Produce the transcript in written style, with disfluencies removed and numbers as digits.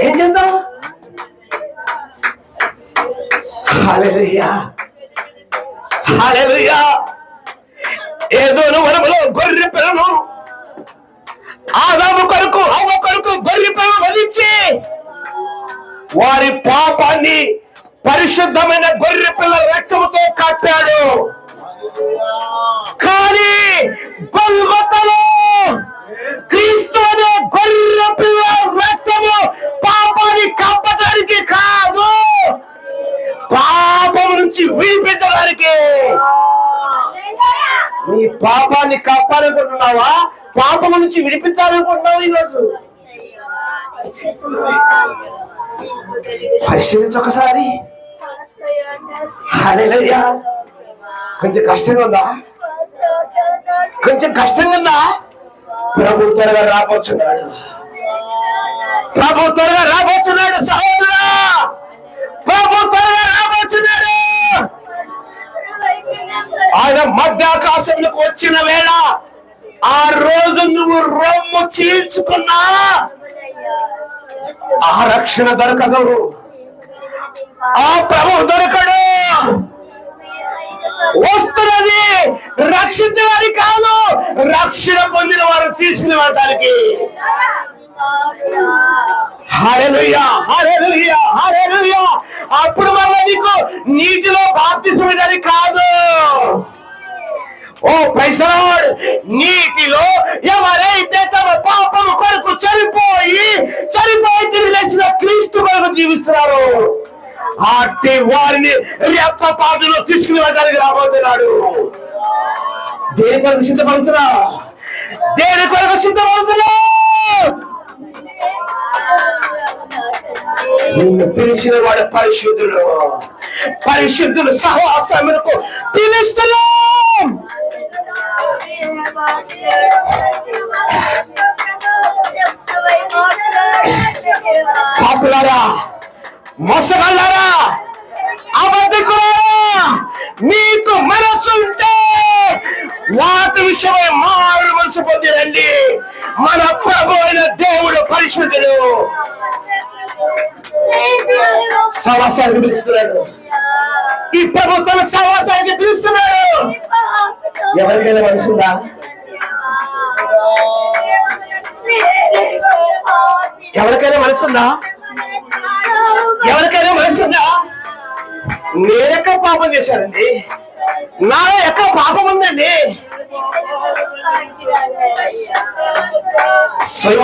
ఏం చేద్దాం? హల్లెలూయా, హల్లెలూయా. ఏదోను వనములో గొర్రె పిల్లను ఆదాము కొరకు హవ్వ కొరకు గొర్రె పిల్లను వధించి వారి పాపాన్ని పరిశుద్ధమైన గొర్రె పిల్ల రక్తముతో కట్టాడు. కానీ గొల్గొతలో క్రీస్తు అనే గొర్రె పిల్ల రక్తము పాపాన్ని కప్పడానికి కాదు, పాపం నుంచి విడిపించడానికి. నీ పాపాన్ని కప్పాలనుకుంటున్నావా? పాపం నుంచి విడిపించాలనుకుంటున్నావా? ఈరోజు పరిశీలించు ఒకసారి. హల్లెలూయా. కొంచెం కష్టంగా ఉందా? కొంచెం కష్టంగా ఉందా? ప్రభు త్వరగా రాబోతున్నాడు. ప్రభు త్వరగా రాబోతున్నాడు సహోదరా. ప్రభు త్వరగా రాబోతున్నాడు. ఆయన మధ్యాకాశంలోకి వచ్చిన వేళ ఆ రోజు నువ్వు రొమ్ము చీల్చుకున్నా ఆ రక్షణ దొరకదు, ఆ ప్రభు దొరకడు. వస్తున్నది రక్షించడానికి కాదు, రక్షణ పొందిన వారు తీసుకుని వెళ్ళడానికి. హల్లెలూయా, హల్లెలూయా, హల్లెలూయా. అప్పుడు వల్ల నీకు నీటిలో బాప్తిసం ఇవ్వడానికి కాదు. ఓ ప్రైజ్ ది లార్డ్. నీటిలో ఎవరైతే తమ పాపము కొరకు చనిపోయి తిరిగి లేచిన క్రీస్తు కొరకు జీవిస్తున్నారు, అట్టి వారిని రెప్ప పాదులో తీసుకుని వెళ్ళడానికి రాబోతున్నాడు. దేని కొరకు సిద్ధపడుతున్నా? దేని కొరకు సిద్ధపడుతున్నా? నిన్ను పిలిచిన వాడు పరిశుద్ధులు, పరిశుద్ధులు సహవాసములకు పిలుస్తున్నాం. పాపులారా, మోసగాళ్ళారా, అబద్ధికులారా, మీకు మనసు ఉంటే వాటి విషయమై మారు మనసు పొంది రండి. మన ప్రభు అయిన దేవుడు పరిశుద్ధుడు. సహవాసానికి పిలుస్తున్నాడు. ఈ ప్రభు తన సహవాసానికి పిలుస్తున్నాడు. ఎవరికైనా మనసుందా? ఎవరికైనా మనసుందా? ఎవరికైనా మనసుందా? నేనెక్కడ పాపం చేశానండి? నాలో ఎక్కడ పాపం ఉందండి? స్వయం